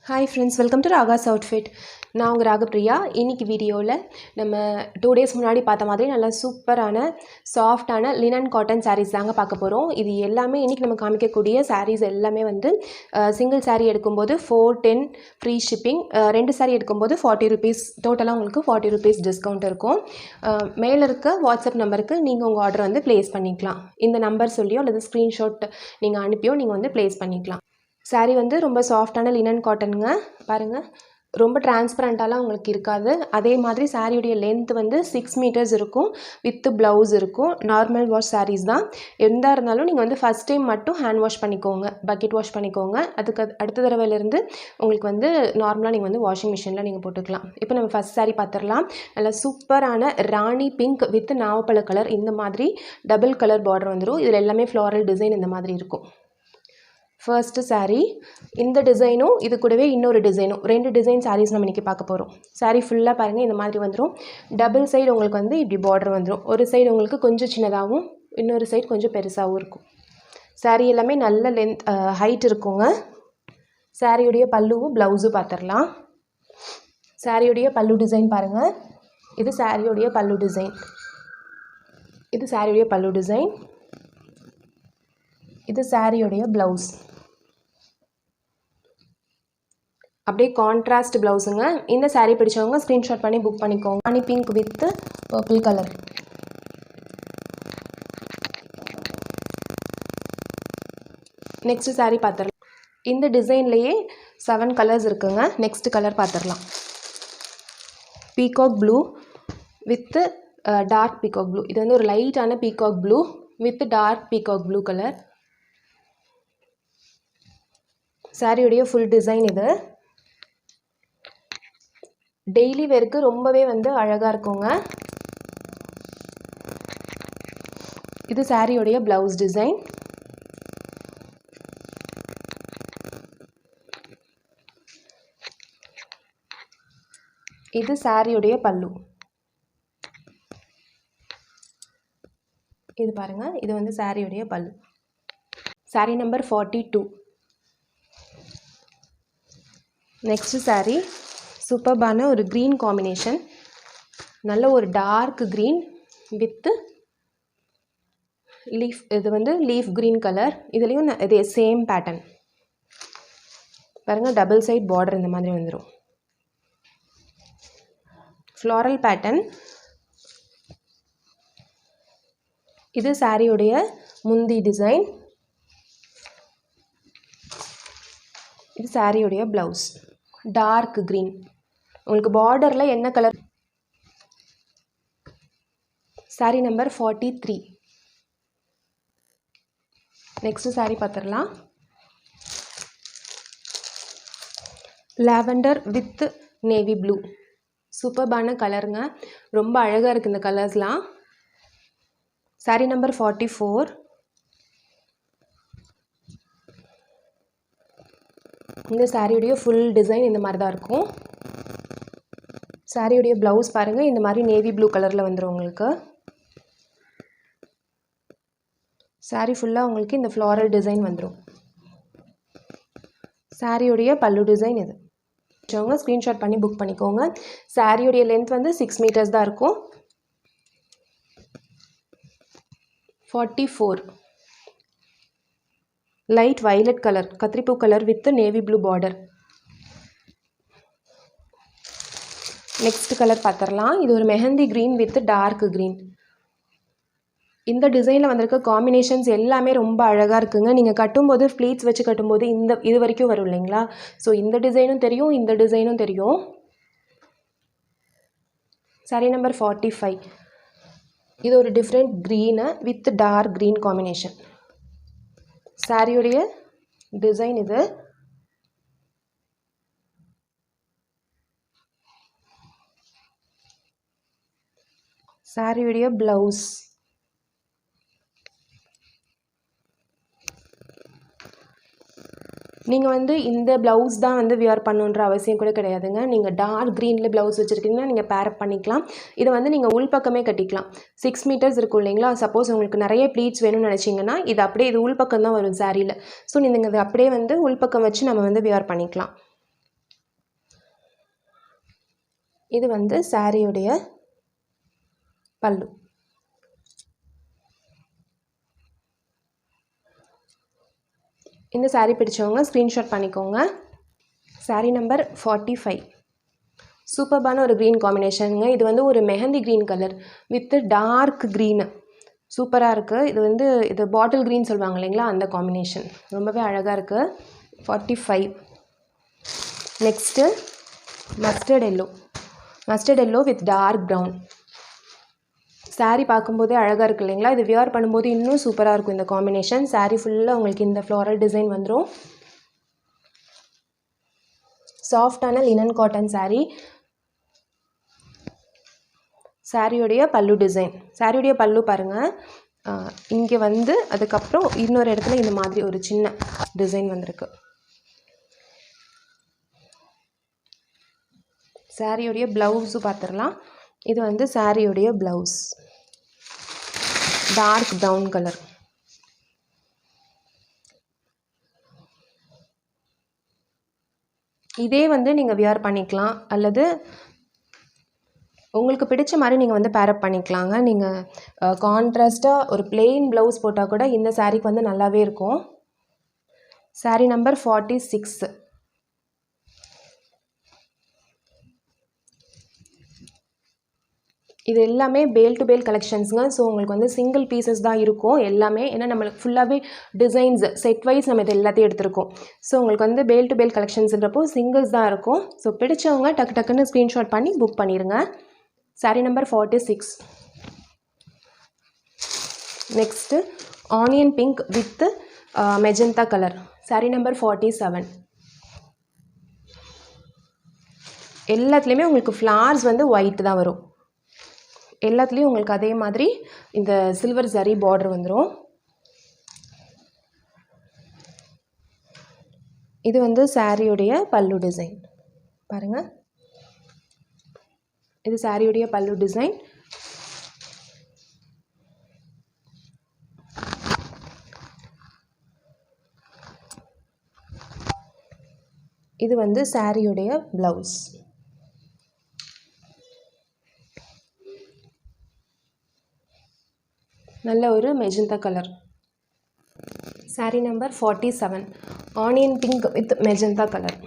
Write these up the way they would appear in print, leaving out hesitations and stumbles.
Hi friends, welcome to Raga's Outfit. நான் உங்கள் ராகப்பிரியா. இன்னைக்கு வீடியோவில் நம்ம 2 days முன்னாடி பார்த்த மாதிரி நல்ல சூப்பரான சாஃப்டான லினன் காட்டன் சாரீஸ் தாங்க பார்க்க போகிறோம். இது எல்லாமே இன்றைக்கி நம்ம காமிக்கக்கூடிய சாரீஸ் எல்லாமே வந்து சிங்கிள் சாரீ எடுக்கும்போது 410 ஃப்ரீ ஷிப்பிங், 2 சாரீ எடுக்கும்போது 40 rupees, டோட்டலாக உங்களுக்கு 40 rupees டிஸ்கவுண்ட் இருக்கும். மேலே இருக்க வாட்ஸ்அப் நம்பருக்கு நீங்கள் உங்கள் ஆர்டர் வந்து ப்ளேஸ் பண்ணிக்கலாம். இந்த நம்பர் சொல்லியோ அல்லது ஸ்க்ரீன்ஷாட் நீங்கள் அனுப்பியோ நீங்கள் வந்து ப்ளேஸ் பண்ணிக்கலாம். சாரீ வந்து ரொம்ப சாஃப்டான லினன் காட்டனுங்க. பாருங்கள், ரொம்ப டிரான்ஸ்பரண்ட்டாலாம் உங்களுக்கு இருக்காது. அதே மாதிரி சாரியுடைய லென்த் வந்து 6 meters இருக்கும். வித் ப்ளவுஸ் இருக்கும். நார்மல் வாஷ் சாரீஸ் தான். எந்த இருந்தாலும் நீங்கள் வந்து ஃபஸ்ட் டைம் மட்டும் ஹேண்ட் வாஷ் பண்ணிக்கோங்க, பக்கெட் வாஷ் பண்ணிக்கோங்க. அதுக்கு அடுத்த தடவையிலேருந்து உங்களுக்கு வந்து நார்மலாக நீங்கள் வந்து வாஷிங் மிஷினில் நீங்கள் போட்டுக்கலாம். இப்போ நம்ம ஃபஸ்ட் சாரீ பார்த்துடலாம். நல்லா சூப்பரான ராணி பிங்க் வித் நாவப்பழ கலர், இந்த மாதிரி டபுள் கலர் பார்டர் வந்துடும். இதில் எல்லாமே ஃப்ளாரல் டிசைன் இந்த மாதிரி இருக்கும். ஃபர்ஸ்ட்டு சாரீ இந்த டிசைனும் இது கூடவே இன்னொரு டிசைனும், 2 டிசைன் சாரீஸ் நம்ம இன்றைக்கி பார்க்க போகிறோம். சாரீ ஃபுல்லாக பாருங்கள், இந்த மாதிரி வந்துடும். டபுள் சைடு உங்களுக்கு வந்து இப்படி பார்டர் வந்துடும். ஒரு சைடு உங்களுக்கு கொஞ்சம் சின்னதாகவும் இன்னொரு சைடு கொஞ்சம் பெருசாகவும் இருக்கும். சாரீ எல்லாமே நல்ல லென்த் ஹைட் இருக்குங்க. சாரியுடைய பல்லுவும் ப்ளவுஸும் பார்த்துடலாம். சாரியுடைய பல்லு டிசைன் பாருங்கள். இது சாரியுடைய பல்லு டிசைன். இது சாரியுடைய பல்லு டிசைன். இது சாரியுடைய ப்ளவுஸ். அப்படியே கான்ட்ராஸ்ட் ப்ளவுஸுங்க. இந்த சாரீ பிடிச்சவங்க ஸ்க்ரீன்ஷாட் பண்ணி புக் பண்ணிக்கோங்க. Rani pink with purple colour. Next saree பார்த்துடலாம். இந்த டிசைன்லேயே 7 கலர்ஸ் இருக்குங்க. நெக்ஸ்ட் கலர் பார்த்துடலாம். Peacock blue with dark peacock blue. இது வந்து ஒரு லைட்டான peacock blue with dark peacock blue colour. சாரியுடைய ஃபுல் டிசைன் இது. டெய்லி வேருக்கு ரொம்பவே வந்து அழகாக இருக்குங்க. இது சாரியுடைய ப்ளவுஸ் டிசைன். இது சாரியுடைய பல்லு. இது பாருங்கள், இது வந்து சாரியுடைய பல்லு. சாரீ நம்பர் 42. நெக்ஸ்ட் சாரீ சூப்பர்பான ஒரு க்ரீன் காம்பினேஷன். நல்ல ஒரு டார்க் க்ரீன் வித்து லீஃப். இது வந்து லீஃப் க்ரீன் கலர். இதுலேயும் இதே சேம் பேட்டர்ன் பாருங்கள். டபுள் சைட் பார்டர் இந்த மாதிரி வந்துடும். Floral pattern. இது சாரியுடைய முந்தி டிசைன். இது சாரியுடைய ப்ளவுஸ் டார்க் க்ரீன். உங்களுக்கு பார்டரில் என்ன colour? Saree number 43. Next saree பார்த்துடலாம். Lavender with navy blue. சூப்பர்பான கலருங்க. ரொம்ப அழகாக இருக்குது இந்த கலர்ஸ்லாம். Saree number 44. இந்த சாரியுடைய ஃபுல் டிசைன் இந்த மாதிரி தான் இருக்கும். சாரியுடைய ப்ளவுஸ் பாருங்கள், இந்த மாதிரி நேவி ப்ளூ கலரில் வந்துடும் உங்களுக்கு. சாரீ ஃபுல்லாக உங்களுக்கு இந்த ஃப்ளாரல் டிசைன் வந்துடும். சாரியுடைய பல்லு டிசைன் இது. அவங்க ஸ்க்ரீன்ஷாட் பண்ணி புக் பண்ணிக்கோங்க. சாரியுடைய லென்த் வந்து 6 meters தான் இருக்கும். 44. லைட் வயலட் கலர், கத்திரிப்பூ colour with navy blue border. Next colour பார்த்துடலாம். இது ஒரு mehndi green with dark green. இந்த டிசைனில் வந்திருக்க காம்பினேஷன்ஸ் எல்லாமே ரொம்ப அழகாக இருக்குங்க. நீங்கள் கட்டும்போது ப்ளீட்ஸ் வச்சு கட்டும்போது இது வரைக்கும் வரும் இல்லைங்களா? ஸோ இந்த டிசைனும் தெரியும், இந்த டிசைனும் தெரியும். சாரீ நம்பர் 45. இது ஒரு different green with dark green combination. சாரியுடைய டிசைன் இது. சாரியுடைய ப்ளவுஸ். நீங்கள் வந்து இந்த ப்ளவுஸ் தான் வந்து வியர் பண்ணுன்ற அவசியம் கூட கிடையாதுங்க. நீங்கள் டார்க் க்ரீனில் ப்ளவுஸ் வச்சுருக்கீங்கன்னா நீங்கள் பேரப் பண்ணிக்கலாம். இதை வந்து நீங்கள் உள்பக்கமே கட்டிக்கலாம். 6 meters இருக்கும் இல்லைங்களா? சப்போஸ் உங்களுக்கு நிறைய ப்ளீட்ஸ் வேணும்னு நினச்சிங்கன்னா இது அப்படியே இது உள்பக்கம் தான் வரும் சாரியில். ஸோ நீங்கள் இதை அப்படியே வந்து உள்பக்கம் வச்சு நம்ம வந்து வியர் பண்ணிக்கலாம். இது வந்து சாரியுடைய பல்லு. இந்த சாரீ பிடிச்சவங்க ஸ்க்ரீன்ஷாட் பண்ணிக்கோங்க. சாரீ நம்பர் 45. சூப்பர்பான ஒரு க்ரீன் காம்பினேஷனுங்க. இது வந்து ஒரு mehndi green colour with dark green. சூப்பராக இருக்குது. இது வந்து இது பாட்டில் க்ரீன் சொல்லுவாங்க இல்லைங்களா, அந்த காம்பினேஷன் ரொம்பவே அழகாக இருக்குது. 45. Next mustard yellow with dark brown. Sari பார்க்கும்போதே அழகாக இருக்குது இல்லைங்களா. இது வியர் பண்ணும்போது இன்னும் சூப்பராக இருக்கும் இந்த காம்பினேஷன். சாரீ ஃபுல்லாக உங்களுக்கு இந்த ஃப்ளாரல் டிசைன் வந்துடும். சாஃப்டான லினன் காட்டன் சாரீ. சாரியுடைய பல்லு டிசைன். சாரியுடைய பல்லு பாருங்கள், இங்கே வந்து அதுக்கப்புறம் இன்னொரு இடத்துல இந்த மாதிரி ஒரு சின்ன டிசைன் வந்திருக்கு. சாரியுடைய ப்ளவுஸு பார்த்துடலாம். இது வந்து சாரியுடைய ப்ளவுஸ், டார்க் ப்ரௌன் கலர். இதே வந்து நீங்கள் வியர் பண்ணிக்கலாம், அல்லது உங்களுக்கு பிடிச்ச மாதிரி நீங்கள் வந்து பேரப் பண்ணிக்கலாங்க. நீங்கள் கான்ட்ராஸ்ட்டாக ஒரு பிளெயின் ப்ளவுஸ் போட்டால் கூட இந்த சாரீக்கு வந்து நல்லாவே இருக்கும். சாரீ நம்பர் 46. இது எல்லாமே பேல் டு பேல் கலெக்ஷன்ஸுங்க. ஸோ உங்களுக்கு வந்து சிங்கிள் பீசஸ் தான் இருக்கும் எல்லாமே. ஏன்னா நம்மளுக்கு ஃபுல்லாகவே டிசைன்ஸ் செட் வைஸ் நம்ம இது எல்லாத்தையும் எடுத்திருக்கோம். ஸோ உங்களுக்கு வந்து பேல் டு பேல் கலெக்ஷன்ஸ்ன்றப்போ சிங்கிள்ஸ் தான் இருக்கும். ஸோ பிடிச்சவங்க டக்குன்னு ஸ்க்ரீன்ஷாட் பண்ணி புக் பண்ணிடுங்க. Sari number 46. Next onion pink with magenta colour. Saree number 47. எல்லாத்துலேயுமே உங்களுக்கு ஃப்ளார்ஸ் வந்து ஒயிட் தான் வரும். எல்லாத்துலேயும் உங்களுக்கு அதே மாதிரி இந்த சில்வர் ஜரி பார்டர் வந்துடும். இது வந்து சாரியுடைய பல்லு டிசைன் பாருங்கள். இது சாரியுடைய பல்லு டிசைன். இது வந்து சாரியுடைய ப்ளவுஸ். நல்ல ஒரு magenta colour. Saree number 47. Onion pink with magenta colour.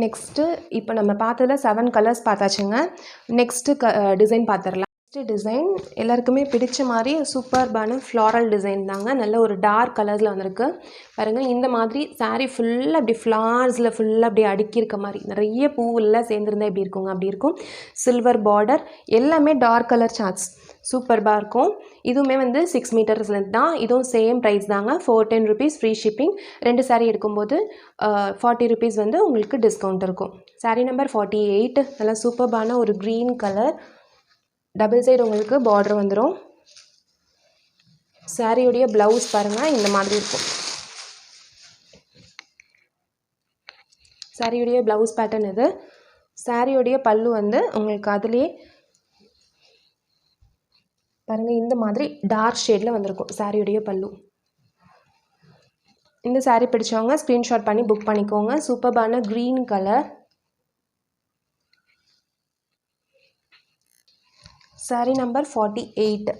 Next இப்போ நம்ம பார்த்ததில் 7 கலர்ஸ் பார்த்தாச்சுங்க. நெக்ஸ்ட்டு டிசைன் பார்த்துடலாம். நெக்ஸ்ட்டு டிசைன் எல்லாருக்குமே பிடிச்ச மாதிரி சூப்பர்பான ஃப்ளாரல் டிசைன் தாங்க. நல்ல ஒரு டார்க் கலர்ஸில் வந்திருக்கு பாருங்கள். இந்த மாதிரி சாரீ ஃபுல்லாக அப்படி ஃப்ளார்ஸில் ஃபுல்லாக அப்படி அடுக்கியிருக்க மாதிரி நிறைய பூவெல்லாம் சேர்ந்துருந்தால் எப்படி இருக்குங்க, அப்படி இருக்கும். சில்வர் பார்டர், எல்லாமே டார்க் கலர் சார்ட்ஸ் சூப்பர்பாக இருக்கும். இதுவுமே வந்து 6 மீட்டர்ஸ் லென்த் தான். இதுவும் சேம் ப்ரைஸ் தாங்க. 410 rupees ஃப்ரீ ஷிப்பிங். 2 சாரீ எடுக்கும்போது 40 rupees வந்து உங்களுக்கு டிஸ்கவுண்ட் இருக்கும். சாரீ நம்பர் 48. நல்லா சூப்பர்பான ஒரு க்ரீன் கலர். டபுள் சைடு உங்களுக்கு பார்டர் வந்துடும். சாரியுடைய ப்ளவுஸ் பாருங்கள் இந்த மாதிரி இருக்கும். சாரியுடைய ப்ளவுஸ் பேட்டர்ன் இது. சாரியுடைய பல்லு வந்து உங்களுக்கு அதுலேயே பாருங்கள் இந்த மாதிரி டார்க் ஷேடில் வந்திருக்கும் சாரியுடைய பல்லு. இந்த சாரீ பிடிச்சவங்க ஸ்க்ரீன்ஷாட் பண்ணி புக் பண்ணிக்கோங்க. சூப்பர்பான க்ரீன் கலர். Saree number 48.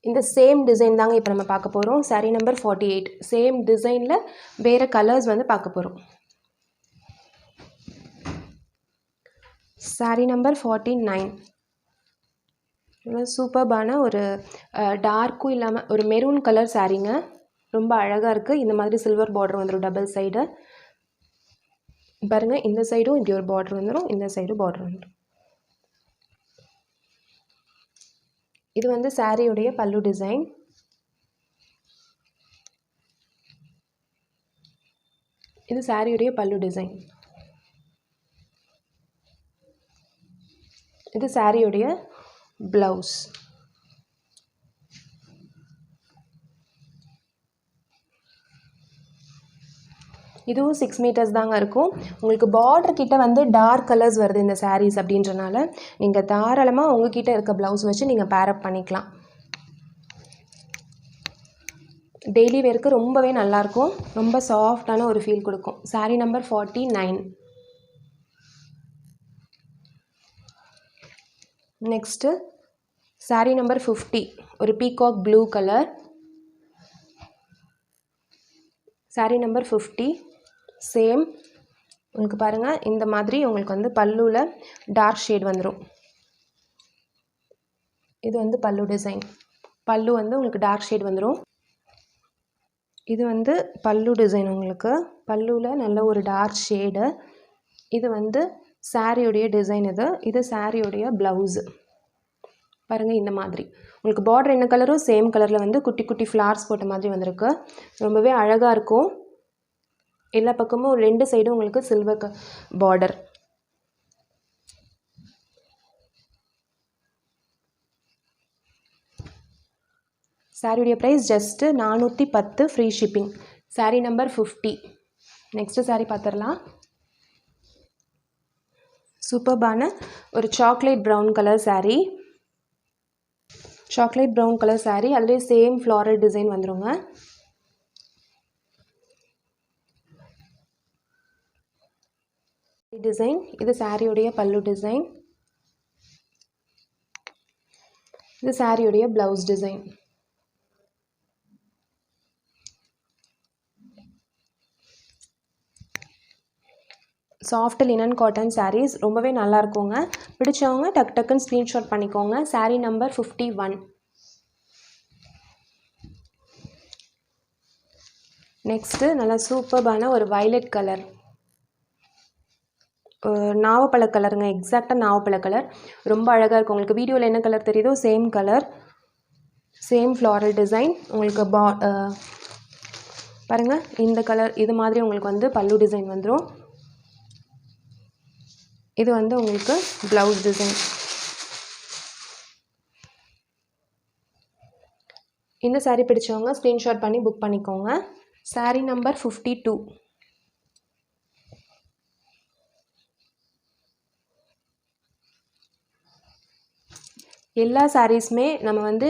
இந்த சேம் டிசைன் தாங்க இப்போ நம்ம பார்க்க போகிறோம். சாரீ நம்பர் 48. சேம் டிசைனில் வேறு கலர்ஸ் வந்து பார்க்க போகிறோம். சாரீ நம்பர் 49. சூப்பர்பான ஒரு டார்க்கும் இல்லாமல் ஒரு மெரூன் கலர் சாரீங்க. ரொம்ப அழகாக இருக்குது. இந்த மாதிரி சில்வர் பார்டர் வந்துடும் டபுள் சைடு பாருங்கள். இந்த சைடும் இப்படி ஒரு பார்டர் வந்துடும், இந்த சைடும் பார்டர் வந்துடும். இது வந்து சாரியுடைய பல்லு டிசைன். இது சாரியுடைய பல்லு டிசைன். இது சாரியுடைய ப்ளவுஸ். இதுவும் 6 மீட்டர்ஸ் தாங்க இருக்கும். உங்களுக்கு பார்டர் கிட்ட வந்து டார்க் கலர்ஸ் வருது இந்த சாரீஸ் அப்படின்றனால நீங்கள் தாராளமாக உங்ககிட்ட இருக்க ப்ளவுஸ் வச்சு நீங்கள் பேரப் பண்ணிக்கலாம். டெய்லி வேருக்கு ரொம்பவே நல்லாயிருக்கும். ரொம்ப சாஃப்டான ஒரு ஃபீல் கொடுக்கும். Sari number 49. Next sari number 50. ஒரு peacock blue colour. Saree number 50. Same உங்களுக்கு பாருங்கள், இந்த மாதிரி உங்களுக்கு வந்து பல்லுவில் டார்க் ஷேட் வந்துடும். இது வந்து பல்லு டிசைன். பல்லு வந்து உங்களுக்கு டார்க் ஷேட் வந்துடும். இது வந்து பல்லு டிசைன். உங்களுக்கு பல்லுவில் நல்ல ஒரு டார்க் ஷேடு. இது வந்து சாரியுடைய டிசைன். இது சாரியுடைய ப்ளவுஸு பாருங்கள். இந்த மாதிரி உங்களுக்கு பார்டர் என்ன கலரும் சேம் கலரில் வந்து குட்டி குட்டி ஃப்ளார்ஸ் போட்ட மாதிரி வந்திருக்கு. ரொம்பவே அழகாக இருக்கும். எல்லா பக்கமும் 2 சைடும் உங்களுக்கு சில்வர் பார்டர். சாரியுடைய price just 410 free shipping. Sari number 50. Next sari பார்த்துடலாம். சூப்பர்பான ஒரு chocolate brown colour sari. Chocolate brown colour sari. அதுலேயே சேம் ஃப்ளாரல் டிசைன் வந்துருங்க. டிசைன். இது சாரியுடைய பல்லு டிசைன். இது சாரியுடைய blouse design. Soft linen cotton saris ரொம்பவே நல்லா இருக்குங்க. பிடிச்சவங்க டக் டக்குன்னு ஸ்க்ரீன்ஷாட் பண்ணிக்கோங்க. சாரீ நம்பர் 51. நெக்ஸ்ட்டு நல்லா சூப்பர்பான ஒரு வயலட் கலர். நாவப்பழ கலருங்க. எக்ஸாக்டாக நாவப்பழ கலர். ரொம்ப அழகாக இருக்கும். உங்களுக்கு வீடியோவில் என்ன கலர் தெரியுதோ same colour, same floral design. உங்களுக்கு பாருங்கள், இந்த கலர் இது மாதிரி உங்களுக்கு வந்து பல்லு டிசைன் வந்துடும். இது வந்து உங்களுக்கு ப்ளவுஸ் டிசைன். இந்த சாரீ பிடிச்சவங்க ஸ்க்ரீன்ஷாட் பண்ணி புக் பண்ணிக்கோங்க. சாரீ நம்பர் 52. எல்லா சாரீஸுமே நம்ம வந்து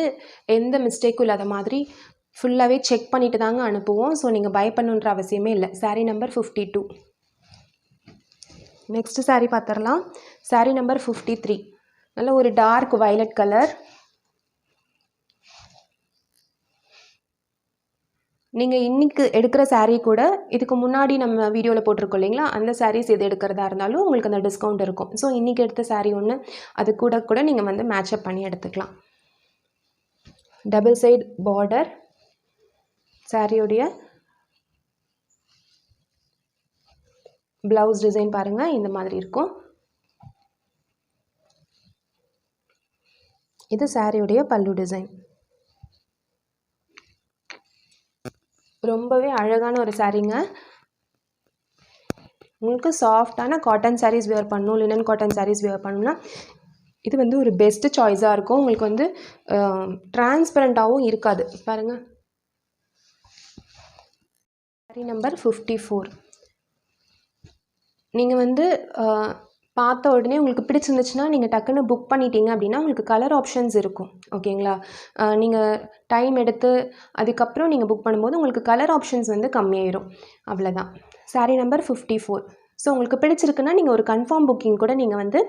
எந்த மிஸ்டேக்கும் இல்லாத மாதிரி ஃபுல்லாகவே செக் பண்ணிட்டு தாங்க அனுப்புவோம். ஸோ நீங்கள் பயப்படணுன்ற அவசியமே இல்லை. சாரீ நம்பர் 52. நெக்ஸ்ட் சாரீ பார்த்துடலாம். சாரீ நம்பர் 53. நல்ல ஒரு டார்க் வயலட் கலர். நீங்கள் இன்றைக்கி எடுக்கிற சாரீ கூட இதுக்கு முன்னாடி நம்ம வீடியோவில் போட்டிருக்கோம் இல்லைங்களா, அந்த சாரீஸ் எது எடுக்கிறதா இருந்தாலும் உங்களுக்கு அந்த டிஸ்கவுண்ட் இருக்கும். ஸோ இன்றைக்கி எடுத்த சாரீ ஒன்று அது கூட நீங்கள் வந்து மேட்சப் பண்ணி எடுத்துக்கலாம். Double side border. சாரியுடைய ப்ளவுஸ் டிசைன் பாருங்கள், இந்த மாதிரி இருக்கும். இது சாரியுடைய பல்லு டிசைன். ரொம்பவே அழகான ஒரு சாரீங்க. உங்களுக்கு சாஃப்டான காட்டன் சாரீஸ் வேர் பண்ணணும், லினன் காட்டன் சாரீஸ் வேர் பண்ணணும்னா இது வந்து ஒரு பெஸ்ட் சாய்ஸாக இருக்கும். உங்களுக்கு வந்து டிரான்ஸ்பரண்ட்டாகவும் இருக்காது. பாருங்கள். சாரீ நம்பர் 54. நீங்கள் வந்து பார்த்த உடனே உங்களுக்கு பிடிச்சிருந்துச்சுன்னா நீங்கள் டக்குன்னு புக் பண்ணிட்டீங்க அப்படின்னா உங்களுக்கு கலர் ஆப்ஷன்ஸ் இருக்கும். ஓகேங்களா, நீங்கள் டைம் எடுத்து அதுக்கப்புறம் நீங்கள் புக் பண்ணும்போது உங்களுக்கு கலர் ஆப்ஷன்ஸ் வந்து கம்மியாயிரும். அவ்வளோதான். சாரீ நம்பர் 54. ஸோ உங்களுக்கு பிடிச்சிருக்குன்னா நீங்கள் ஒரு கன்ஃபார்ம் புக்கிங் கூட நீங்கள் வந்து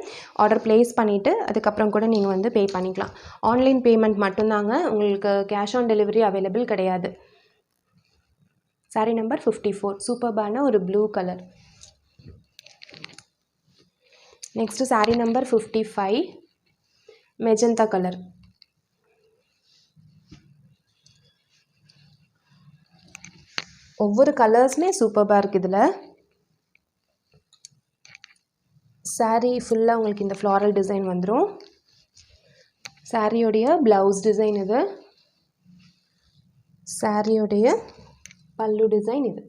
ஆர்டர் ப்ளேஸ் பண்ணிவிட்டு அதுக்கப்புறம் கூட நீங்கள் வந்து பே பண்ணிக்கலாம். ஆன்லைன் பேமெண்ட் மட்டும்தாங்க, உங்களுக்கு கேஷ் ஆன் டெலிவரி அவைலபிள் கிடையாது. சாரீ நம்பர் 54. சூப்பர்பான ஒரு blue colour. Next sari number 55. Magenta colour. ஒவ்வொரு கலர்ஸுமே சூப்பராக இருக்குது. இதில் சாரீ ஃபுல்லாக உங்களுக்கு இந்த ஃப்ளாரல் டிசைன் வந்துடும். சாரியோடைய ப்ளவுஸ் டிசைன் இது. சாரியோடைய பல்லு டிசைன் இது.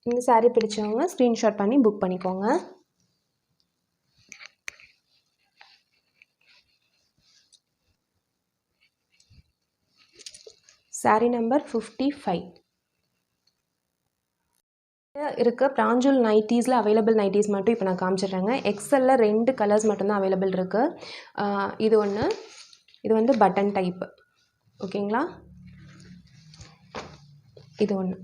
இந்த சாரீ பிடிச்சவங்க ஸ்க்ரீன்ஷாட் பண்ணி புக் பண்ணிக்கோங்க. சாரீ நம்பர் 55. இருக்க பிராஞ்சூல் நைட்டீஸில் அவைலபிள் நைட்டீஸ் மட்டும் இப்போ நான் காமிச்சிடுறேங்க. எக்ஸலில் 2 கலர்ஸ் மட்டும்தான் அவைலபிள் இருக்குது. இது ஒன்று, இது வந்து பட்டன் டைப்பு. ஓகேங்களா? இது ஒன்று,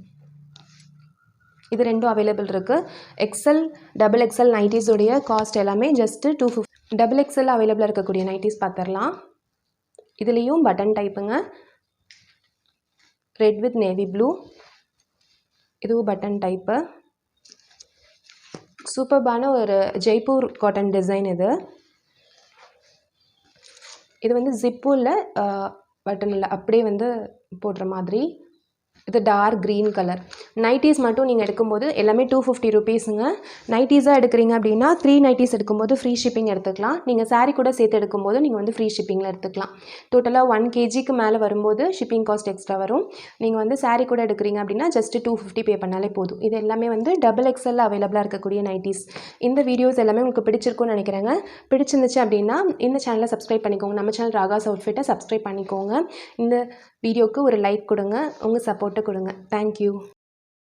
இது 2 அவைலபிள் இருக்குது. எக்ஸல் டபுள் எக்ஸல் நைட்டீஸோடைய காஸ்ட் எல்லாமே ஜஸ்ட்டு 250. டபுள் எக்ஸல் அவைலபிளாக இருக்கக்கூடிய நைட்டீஸ் பார்த்துடலாம். இதுலேயும் பட்டன் டைப்புங்க. ரெட் வித் நேவி ப்ளூ, இதுவும் பட்டன் டைப்பு. சூப்பர்பான ஒரு ஜெய்ப்பூர் காட்டன் டிசைன் இது. இது வந்து ஜிப்பும் இல்லை, பட்டன் இல்லை, அப்படியே வந்து போடுற மாதிரி. இது டார்க் க்ரீன் கலர். நைட்டீஸ் மட்டும் நீங்கள் எடுக்கும்போது எல்லாமே 250 ருபீஸுங்க. நைட்டீஸாக எடுக்கிறீங்க அப்படின்னா 3 நைட்டீஸ் எடுக்கும்போது ஃப்ரீ ஷிப்பிங் எடுத்துக்கலாம். நீங்கள் சாரீ கூட சேர்த்து எடுக்கும்போது நீங்கள் வந்து ஃப்ரீ ஷிப்பிங்கில் எடுத்துக்கலாம். டோட்டலாக 1 kgக்கு மேலே வரும்போது ஷிப்பிங் காஸ்ட் எக்ஸ்ட்ரா வரும். நீங்கள் வந்து சாரீ கூட எடுக்கிறீங்க அப்படின்னா ஜஸ்ட்டு 250 பே பண்ணாலே போதும். இது எல்லாமே வந்து டபுள் எக்ஸலில் அவைலபிளாக இருக்கக்கூடிய நைட்டீஸ். இந்த வீடியோஸ் எல்லாமே உங்களுக்கு பிடிச்சிருக்கும்னு நினைக்கிறேங்க. பிடிச்சிருந்துச்சு அப்படின்னா இந்த சேனலை சப்ஸ்கிரைப் பண்ணிக்கோங்க. நம்ம சேனல் ராகாஸ் அவுட்ஃபிட்டை சப்ஸ்கிரைப் பண்ணிக்கோங்க. இந்த வீடியோவுக்கு ஒரு லைக் கொடுங்க, உங்கள் சப்போர்ட்டை கொடுங்க. தேங்க்யூ.